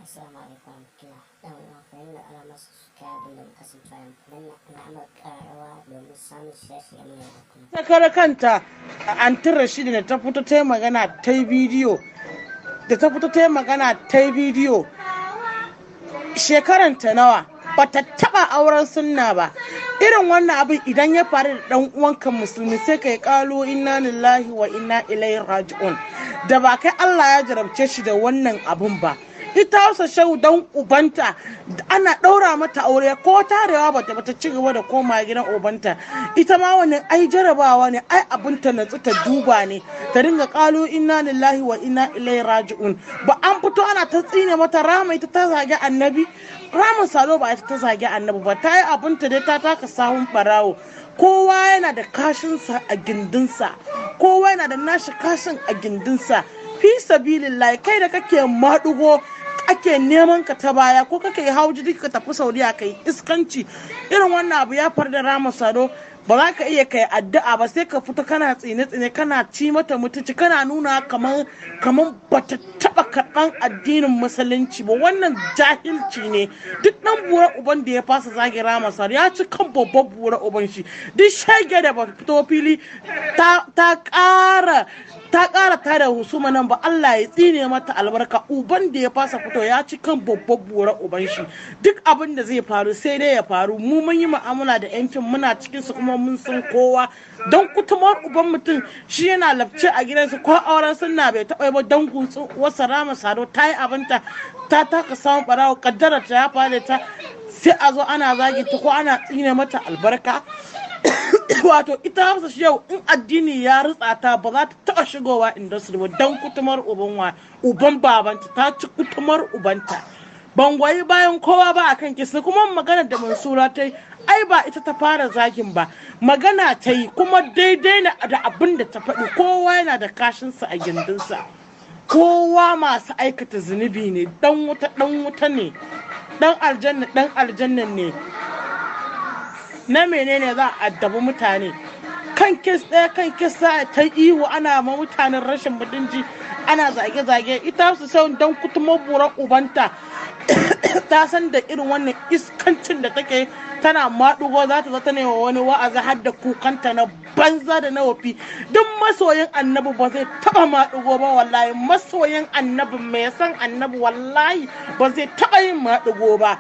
Assalamu alaikum warahmatullah. Dan uwa ku danna alamar subscribe da kasancewa danna alamar ƙararrawa domin samun shirye-shiryen mu da kullum. Ta kare kanta Anti Rashida da ta fito ta yi magana ta yi bidiyo. Shekaranta nawa bata taba auren sunna ba. Irin wannan abin idan ya faru da dan uwanka musulmi sai kai kalo inna lillahi wa inna ilaihi raji'un. Da ba kai Allah ya jarabce shi da wannan abun ba. Ita Hausa Shehu dan ubanta ana ɗaura mata aure ko tarewa bata ci gaba da koma gidan ubanta. Ita ma wannan ai jarabawa ne, ai abinta natsu ta duba ne, ta dinga kalo inna lillahi wa inna ilaihi raji'un. Ba an fito ana ta tsine mata Rama ita ta zage annabi. Rama Salo ba ita ta zage annabi ba, ta yi abinta dai ta taka sahun barawo. Kowa yana da kashinsa a gindinsa, kowa yana da nashi kashin a gindinsa. Fi sabilillahi, kai da kake maɗugo ake neman ka ta baya ko kake hauji duka ka tafi Saudiya kai iskanci, irin wannan abu ya faru da Rama Sado. Ba za ka iya kai addu'a ba sai ka fito kana tsine-tsine kana ci mata mutunci kana nuna kamar bata taba karɓan addinin musulunci ba. Wannan jahilci ne. Duk dan bura uban da ya fasa zage Rama Sado ya ci kan babban bura uban shi. Duk shege da ba fito fili ta ƙara ta da husuma nan ba, Allah ya tsine mata albarka. Uban da ya fasa fito ya ci kan babban bura uban shi. Duk abin da zai faru sai dai ya faru. Mu mun yi mu'amala da yancin muna cikin su kuma mun san kowa. Don kutumar uban mutum shi yana lafce a gidansa ko auren sunna bai taɓa ba. Don gutsu wasa Rama Sado ta yi abinta ta taka samun barawa kaddara ta ya fare ta sai a zo ana zagi ta ko ana tsine mata albarka. Wato ita Hausa Shehu in addini ya rutsa ta ba za ta taɓa shigowa industry ba. Don kutumar uban babanta ta ci kutumar ubanta. Ban goyi bayan kowa ba akan kisa. Kuma magana da Mansura ta yi ai ba ita ta fara zagin ba, magana ta yi kuma daidai da abin da ta faɗi. Kowa yana da kashinsa a gindinsa, kowa masu aikata zunubi ne. Dan wuta ne, dan aljanna ne. Na menene za a addabi mutane kan kes ɗaya kan kes ta ihu ana ma mutanen rashin mutunci ana zage-zage. Ita su sau dan kutumar buran ubanta ta san da irin wannan iskancin da take tana maɗugo za ta zata ne wa wani wa'azi har da kukanta na banza da na wafi. Duk masoyin annabi ba zai taɓa maɗugo ba wallahi. Masoyin annabi mai san annabi wallahi ba zai taɓa yin maɗugo ba.